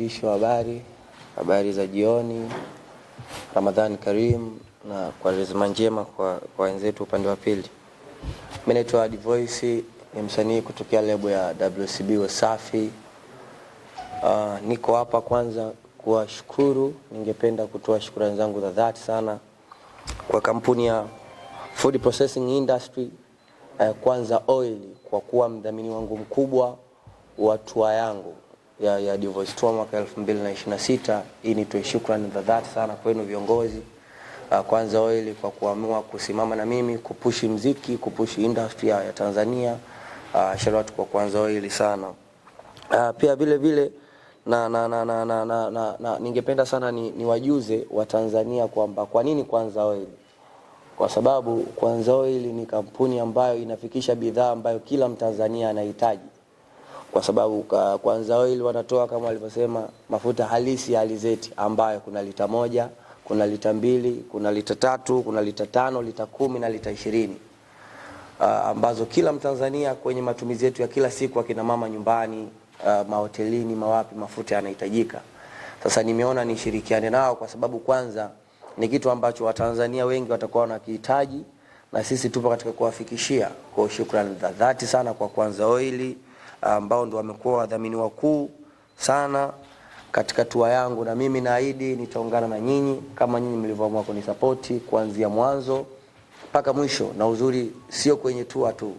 waandishi wa habari za jioni. Ramadhani Karim na kwa rezima njema kwa wenzetu upande wa pili. Mimi naitwa Divoice, ni msanii kutokea lebo ya WCB Wasafi. Niko hapa kwanza kuwashukuru, ningependa kutoa shukrani zangu za dhati sana kwa kampuni ya Food Processing Industry, Kwanza Oil, kwa kuwa mdhamini wangu mkubwa wa tour yangu ya Divoice Tour mwaka 2026. Hii nitoe shukrani za dhati sana kwenu viongozi Kwanza Oil kwa kuamua kusimama na mimi kupushi muziki, kupushi industry ya Tanzania. Shout kwa Kwanza Oil sana. Pia vile na ningependa sana ni wajuze wa Tanzania kwamba kwa nini Kwanza Oil. Kwa sababu Kwanza Oil ni kampuni ambayo inafikisha bidhaa ambayo kila Mtanzania anahitaji. Kwa sababu Kwanza Oil wanatoa kama walivyosema mafuta halisi ya alizeti ambayo kuna lita 1, kuna lita 2, kuna lita 3, kuna lita 5, lita 10 na lita 20. Ambazo kila Mtanzania kwenye matumizi yetu ya kila siku, akina mama nyumbani, mahotelini, mawapi, mafuta yanahitajika. Sasa nimeona nishirikiane nao kwa sababu kwanza ni kitu ambacho Watanzania wengi watakuwa wanakihitaji na sisi tupo katika kuwafikishia. Kwa shukrani za dhati sana kwa Kwanza Oil ambao ndio wamekuwa wadhamini wakuu sana katika tour yangu, na mimi naahidi nitaungana na nyinyi kama nyinyi mlivyoamua kunisupport kuanzia mwanzo mpaka mwisho. Na uzuri sio kwenye tour tu,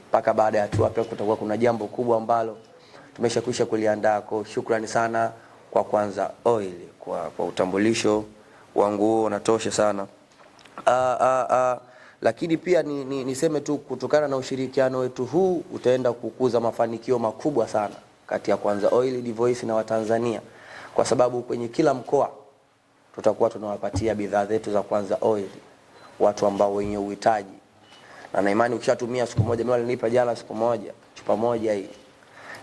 mpaka baada ya tour pia kutakuwa kuna jambo kubwa ambalo tumeshakwisha kuliandaa. Kwa shukrani sana kwa Kwanza Oil kwa utambulisho wangu unatosha sana. Lakini pia niseme tu kutokana na ushirikiano wetu huu utaenda kukuza mafanikio makubwa sana kati ya Kwanza Oil, Divoice na Watanzania, kwa sababu kwenye kila mkoa tutakuwa tunawapatia bidhaa zetu za Kwanza Oil watu ambao wenye uhitaji. Na imani ukishatumia siku moja, mimi walinipa jana siku moja chupa moja hii,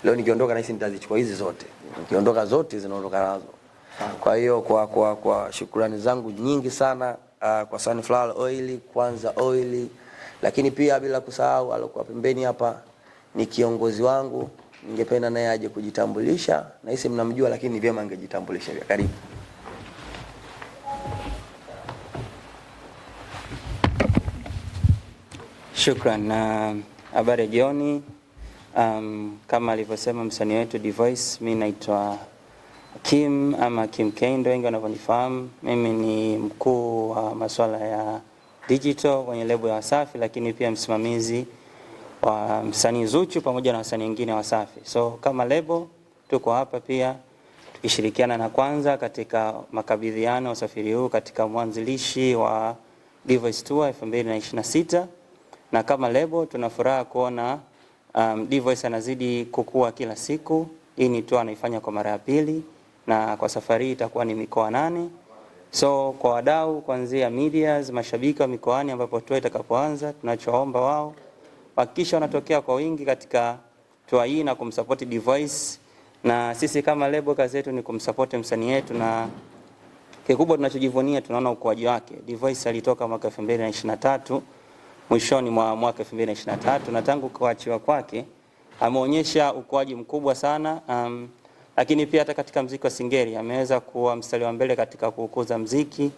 leo nikiondoka na hisi nitazichukua hizi zote, nikiondoka zote zinaondoka nazo. Kwa hiyo kwa shukrani zangu nyingi sana kwa Sunflower Oil, Kwanza Oil, lakini pia bila kusahau alikuwa pembeni hapa ni kiongozi wangu, ningependa naye aje kujitambulisha. Na hisi mnamjua lakini vyema angejitambulisha pia. Karibu. Shukran na habari jioni. Kama alivyosema msanii wetu Divoice, mimi naitwa Kim ama Kim Kendo, wengi wanavyonifahamu. Mimi ni mkuu wa masuala ya digital kwenye lebo ya Wasafi, lakini pia msimamizi wa msanii Zuchu pamoja na wasanii wengine wa Wasafi. So kama lebo tuko hapa pia tukishirikiana na Kwanza katika makabidhiano usafiri huu katika mwanzilishi wa Divoice Tour 2026. Na kama lebo tunafuraha kuona Divoice anazidi kukua kila siku. Hii ni tour anaifanya kwa mara ya pili na kwa safari itakuwa ni mikoa 8. So kwa wadau kuanzia medias, mashabiki wa mikoani ambapo tour itakapoanza, tunachoomba wao hakikisha wanatokea kwa wingi katika tour hii na kumsupport Divoice. Na sisi kama lebo kazi yetu ni kumsupport msanii wetu, na kikubwa tunachojivunia tunaona ukuaji wake. Divoice alitoka mwaka 2023, mwishoni mwa mwaka 2023, na tangu kuachiwa kwake ameonyesha ukuaji mkubwa sana. Lakini pia hata katika muziki wa Singeli ameweza kuwa mstari wa mbele katika kukuza muziki.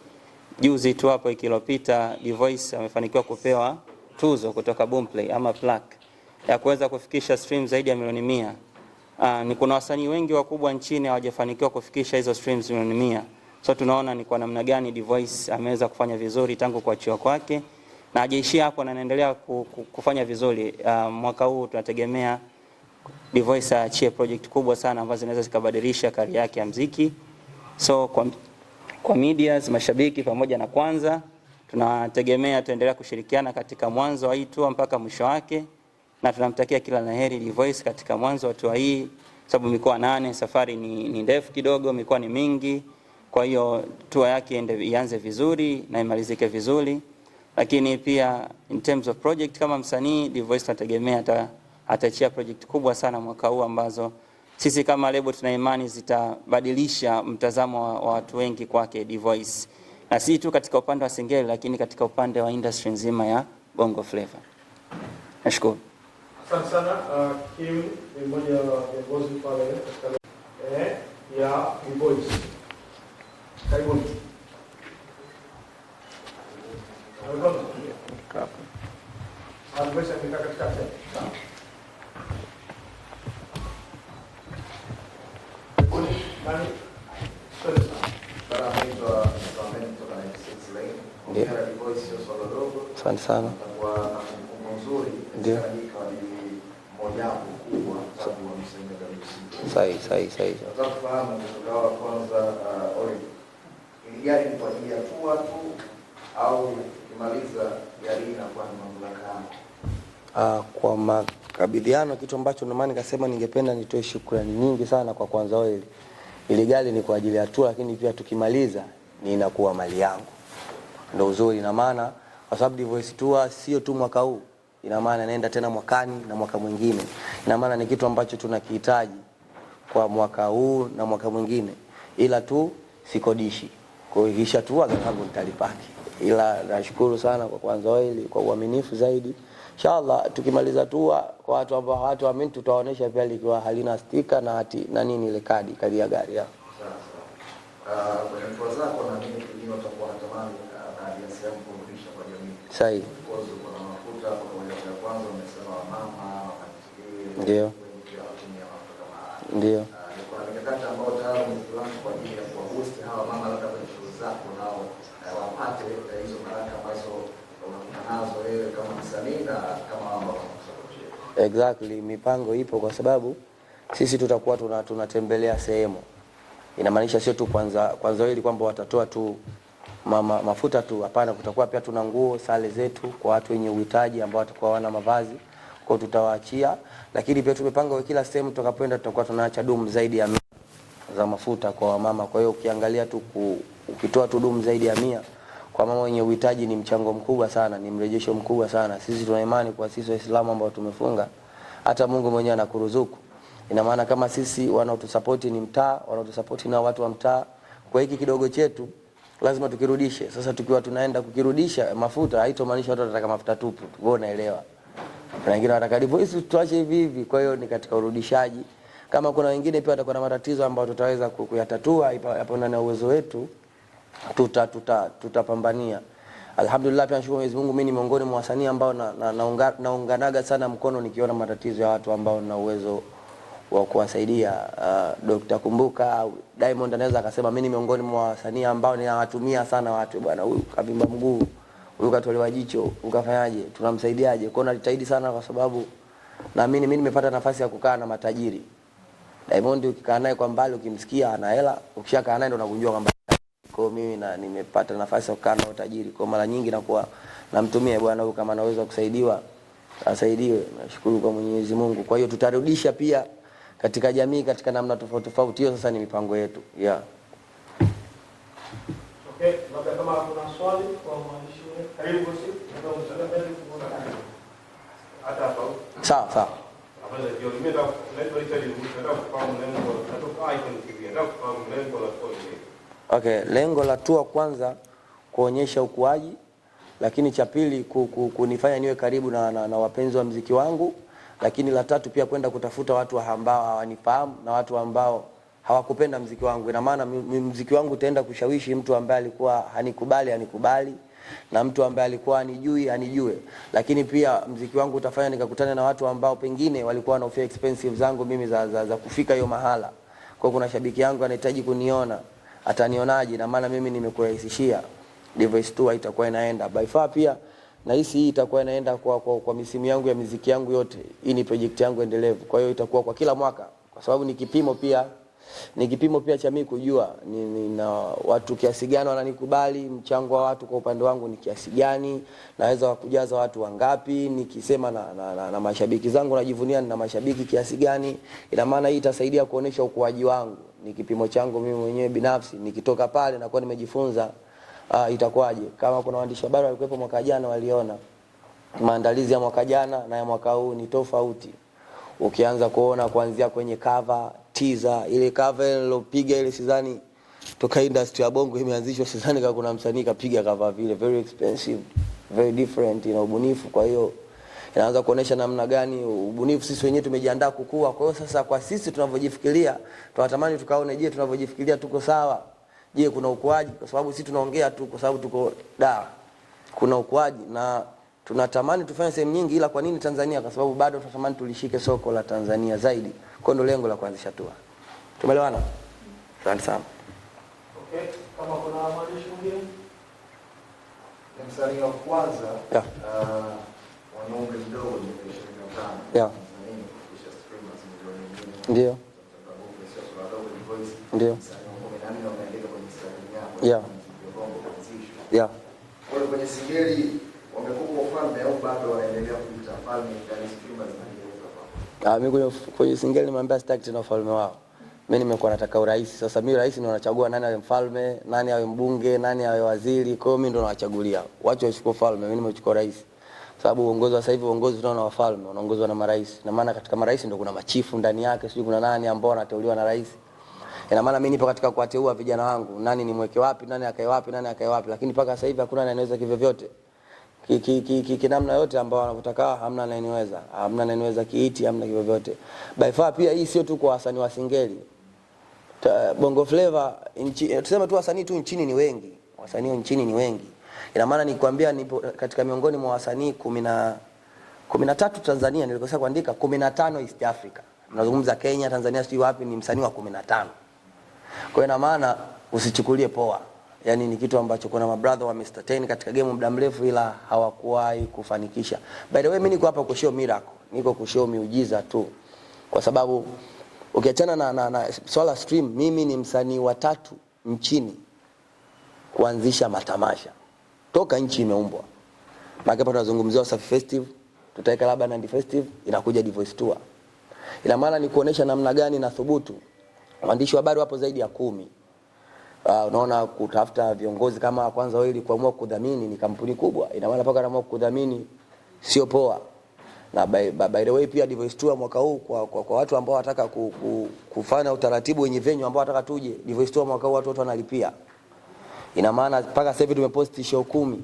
Juzi tu hapo ikilopita Divoice amefanikiwa kupewa tuzo kutoka Boomplay ama plaque ya kuweza kufikisha streams zaidi ya milioni 100. Ni kuna wasanii wengi wakubwa nchini hawajafanikiwa kufikisha hizo streams milioni 100. So tunaona ni kwa namna gani Divoice ameweza kufanya vizuri tangu kuachiwa kwake, na hajaishia hapo na anaendelea kufanya vizuri. Mwaka huu tunategemea Divoice aachie project kubwa sana ambazo zinaweza zikabadilisha career yake ya muziki. So kwa medias, mashabiki pamoja na Kwanza tunategemea tuendelea kushirikiana katika mwanzo wa hii tour mpaka mwisho wake, na tunamtakia kila laheri Divoice katika mwanzo wa tour hii, sababu mikoa 8, safari ni ndefu kidogo, mikoa ni mingi. Kwa hiyo tour yake ianze vizuri na imalizike vizuri. Lakini pia in terms of project kama msanii Divoice tunategemea ataachia project kubwa sana mwaka huu ambazo sisi kama lebo tuna imani zitabadilisha mtazamo wa watu wengi kwake Divoice, na si tu katika upande wa Singeli lakini katika upande wa industry nzima ya Bongo Flava. Nashukuru. Asante sana. Kim ni mmoja wa viongozi pale katika ya Voice. Karibuni. Asante sana. Ndio. Sahi. Nataka kufahamu kutoka kwanza ili gari ni kwa ajili ya tour tu au kimaliza gari inakuwa ni mamlaka yako? Kwa makabidhiano, kitu ambacho ndio maana nikasema ningependa nitoe shukrani nyingi sana kwa Kwanza Oil. Ile gari ni kwa ajili ya tour, lakini pia tukimaliza ni inakuwa mali yangu. Ndio uzuri, na maana kwa sababu Divoice Tour sio tu mwaka huu, ina maana naenda tena mwakani na mwaka mwingine. Ina maana ni kitu ambacho tunakihitaji kwa mwaka huu na mwaka mwingine, ila tu sikodishi. Kwa hiyo kisha tu agalabu nitalipaki. Ila nashukuru sana kwa Kwanza Oil kwa uaminifu zaidi. Inshallah tukimaliza tour, kwa watu ambao hawatuamini, tutaonesha pia likiwa halina stika na hati na nini ile kadi ya gari yao. Sasa kwenye tour zako na nini kingine utakuwa unatamani kadi ya sehemu kurudisha kwa jamii? Sahi. Kwa sababu kuna mafuta kwa moja ya kwanza umesema mama wakati ndio. Ndio. Kuna mikakati ambayo tayari umezianza kwa ajili ya kuwaboost hawa mama labda kwenye shughuli zako nao wapate hizo baraka ambazo unakutana nazo wewe kama msanii na kama ambao wanakusapoti. Exactly, mipango ipo kwa sababu sisi tutakuwa tunatembelea sehemu. Inamaanisha sio tu Kwanza Oil kwamba watatoa tu mafuta tu, hapana, kutakuwa pia tuna nguo, sare zetu kwa watu wenye uhitaji ambao watakuwa wana mavazi, kwa tutawaachia. Lakini pia tumepanga kila sehemu tutakapoenda tutakuwa tunaacha dumu zaidi ya 100 za mafuta kwa wamama. Kwa hiyo ukiangalia tu ukitoa tu dumu zaidi ya 100 kwa mama wenye uhitaji ni mchango mkubwa sana, ni mrejesho mkubwa sana. Sisi tuna imani kwa sisi Waislamu ambao tumefunga, hata Mungu mwenyewe anakuruzuku. Ina maana kama sisi wanaotusupport ni mtaa, wanaotusupport na watu wa mtaa, kwa hiki kidogo chetu lazima tukirudishe. Sasa tukiwa tunaenda kukirudisha mafuta, haitomaanisha watu watataka mafuta tupu. Wewe unaelewa. Na wengine wanataka Divoice tuache hivi hivi. Kwa hiyo ni katika urudishaji. Kama kuna wengine pia watakuwa na matatizo ambayo tutaweza kuyatatua hapo ndani ya uwezo wetu, tutapambania. Alhamdulillah, pia nashukuru Mwenyezi Mungu, mimi ni miongoni mwa wasanii ambao naunganaga sana mkono nikiona matatizo ya watu ambao na uwezo wa kuwasaidia. Dr. Kumbuka Diamond anaweza akasema mimi ni miongoni mwa wasanii ambao ninawatumia sana watu, bwana huyu kavimba mguu, huyu katolewa jicho, ukafanyaje, tunamsaidiaje. Kwa hiyo najitahidi sana kwa sababu naamini mimi nimepata nafasi ya kukaa na matajiri. Diamond ukikaa naye kwa mbali, ukimsikia ana hela, ukishakaa naye ndo unagundua kwamba. Kwa hiyo mimi nimepata nafasi ya kukaa na utajiri. Kwa mara nyingi nakuwa namtumia bwana huyu kama anaweza kusaidiwa asaidiwe. Nashukuru kwa Mwenyezi Mungu. Kwa hiyo tutarudisha pia katika jamii katika namna tofauti tofauti. Hiyo sasa ni mipango yetu. Yeah. Okay, labda kama kuna swali kwa mwandishi wetu. Karibu bosi. Ndio msaada wetu kuona karibu. Hata hapo. Sawa. Hapa ndio nimeenda naitwa Italy, nataka kufahamu lengo, natoka icon TV, nataka kufahamu lengo la tour. Okay, lengo la tour kwanza kuonyesha ukuaji, lakini cha pili kunifanya niwe karibu na wapenzi wa muziki wangu, lakini la tatu pia kwenda kutafuta watu ambao hawanifahamu na watu ambao hawakupenda muziki wangu. Ina maana muziki wangu utaenda kushawishi mtu ambaye alikuwa hanikubali na mtu ambaye alikuwa anijue. Lakini pia muziki wangu utafanya nikakutana na watu ambao pengine walikuwa wanaofia expensive zangu mimi za kufika hiyo mahala. Kwa kuna shabiki yangu anahitaji kuniona, atanionaje? Na maana mimi nimekurahisishia. Divoice Tour itakuwa inaenda by far pia, na hii itakuwa inaenda kwa misimu yangu ya muziki yangu yote. Hii ni project yangu endelevu. Kwa hiyo itakuwa kwa kila mwaka, kwa sababu ni kipimo pia cha mimi kujua na watu kiasi gani wananikubali, mchango wa watu kwa upande wangu ni kiasi gani, naweza kujaza watu wangapi. Nikisema na mashabiki zangu najivunia na mashabiki kiasi gani, ina maana hii itasaidia kuonesha ukuaji wangu. Ni kipimo changu mimi mwenyewe binafsi. Nikitoka pale na kwa nimejifunza itakuwaje. Kama kuna waandishi habari walikuwepo mwaka jana waliona maandalizi ya mwaka jana na ya mwaka huu ni tofauti. Ukianza kuona kuanzia kwenye cover, teaser, ile cover nilopiga ile sidhani toka industry ya Bongo imeanzishwa, sidhani kama kuna msanii kapiga cover vile, very expensive, very different, ina ubunifu. Kwa hiyo Inaanza kuonesha namna gani ubunifu sisi wenyewe tumejiandaa kukua. Kwa hiyo sasa kwa sisi tunavyojifikiria, tunatamani tukaone, je, tunavyojifikiria tuko sawa? Je, kuna ukuaji? Kwa sababu sisi tunaongea tu kwa sababu tuko Dar. Kuna ukuaji na tunatamani tufanye sehemu nyingi, ila kwa nini Tanzania? Kwa sababu bado tunatamani tulishike soko la Tanzania zaidi. Kwa ndio lengo la kuanzisha tour. Tumeelewana? Asante sana. Okay, kama kuna mwandishi mwingine? Msanii wa kwanza Yeah. mwenye umri mdogo ni 25. Yeah. Kisha streamers milioni nyingine. Ndio. Ndio. Yeah. Yeah. Wale kwenye singeli wamekuwa ufalme au bado wanaendelea kuita falme ndani streamers na ndio Mimi kwenye singeli nimeambia sitaki tena ufalme wao. Mimi nimekuwa nataka urais. Sasa mimi rais ndio nachagua nani awe mfalme, nani awe mbunge, nani awe waziri. Kwa hiyo mimi ndio nawachagulia. Wacha wachukue ufalme, mimi nimechukua rais. Sababu uongozi wa sasa hivi uongozi tunaona wafalme, unaongozwa na marais. Na maana katika marais ndio kuna machifu ndani yake, sio kuna nani ambao wanateuliwa na rais. Ina maana mimi nipo katika kuwateua vijana wangu, nani nimweke wapi, nani akae wapi, nani akae wapi, lakini mpaka sasa hivi hakuna anayeweza kivyo vyote. Kinamna yote ambao wanataka hamna anayeweza. Hamna anayeweza kiiti, hamna kivyo vyote. By far pia hii sio tu kwa wasanii wa singeli. Bongo Flava tuseme tu wasanii tu nchini ni wengi. Wasanii nchini ni wengi. Ina maana nikwambia nipo katika miongoni mwa wasanii 13 Tanzania, nilikosea kuandika 15 East Africa. Tunazungumza Kenya, Tanzania, sio wapi, ni msanii wa 15. Kwa hiyo ina maana usichukulie poa. Yaani ni kitu ambacho kuna mabrother wamesustain katika game muda mrefu ila hawakuwahi kufanikisha. By the way, mimi niko hapa kushow miracle. Niko kushow miujiza tu. Kwa sababu ukiachana na swala stream, mimi ni msanii wa 3 nchini kuanzisha matamasha. Toka nchi imeumbwa. Maana hapa tunazungumzia Wasafi Festival, tutaweka labda Nandi Festival, inakuja Divoice Tour. Ina maana ni kuonesha namna gani na thubutu. Waandishi wa habari wapo zaidi ya 10. Unaona kutafuta viongozi kama Kwanza Oil kuamua kudhamini ni kampuni kubwa. Ina maana paka anaamua kudhamini sio poa. Na by the way pia Divoice Tour mwaka huu kwa watu ambao wanataka kufanya utaratibu wenye venue ambao wanataka tuje, Divoice Tour mwaka huu watu wanalipia. Ina maana paka sasa hivi tumeposti show 10.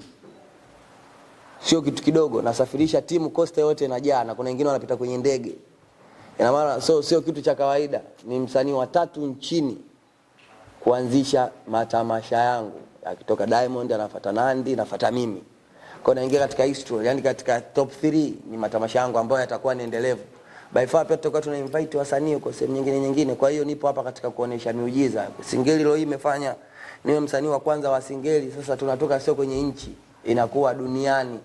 Sio kitu kidogo, nasafirisha timu Costa yote inajaa na kuna wengine wanapita kwenye ndege. Ina maana sio kitu cha kawaida. Ni msanii wa 3 nchini kuanzisha matamasha yangu. Akitoka Diamond anafuata Nandi, nafuata mimi. Kwa naingia katika history, yani katika top 3 ni matamasha yangu ambayo yatakuwa ni endelevu. By far pia tutakuwa tuna invite wasanii kwa sehemu nyingine. Kwa hiyo nipo hapa katika kuonesha miujiza. Singeli leo hii imefanya niwe msanii wa kwanza wa singeli. Sasa tunatoka sio kwenye nchi, inakuwa duniani.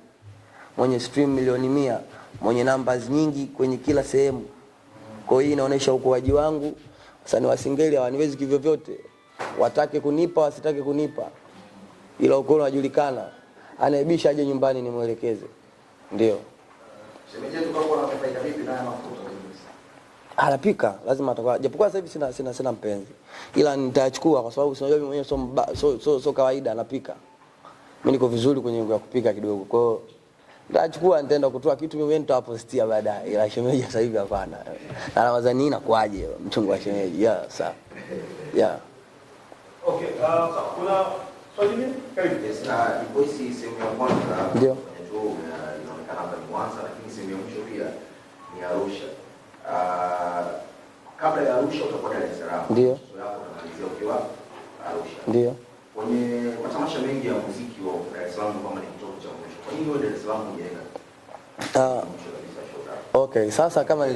Mwenye stream milioni 100, mwenye numbers nyingi kwenye kila sehemu. Kwa hiyo inaonesha ukuaji wangu. Wasanii wa singeli hawaniwezi kivyo vyote. Watake kunipa, wasitake kunipa. Ila uko unajulikana. Anaibisha aje nyumbani nimuelekeze. Ndio. Shemeji yetu kwa na faida vipi na mafuta hivi? Anapika, lazima atakuwa. Japokuwa sasa hivi sina mpenzi. Ila nitachukua kwa sababu unajua mimi mwenyewe so kawaida anapika. Mimi niko vizuri kwenye ya kupika kidogo. Kwa hiyo nitachukua nitaenda kutoa kitu mimi nitapostia baadaye. Ila shemeji sasa hivi hapana. Na Ramadhani inakuaje mchungu wa shemeji? Yeah, sawa. Yeah. Okay, kuna swali lingine? Karibu. Yes, Divoice sehemu ya kwanza. Ndio. Inaonekana hapa ni Mwanza lakini sehemu ya mwisho pia ni Arusha. Kabla ya Arusha utakuwa Dar es Salaam. Ndio. Sio hapo tunamalizia ukiwa Arusha. Ndio. Kwenye matamasha mengi ya muziki wa Dar es Salaam kama ni kitovu cha mwisho. Kwa nini wewe Dar es Salaam hujaweka? Okay, sasa kama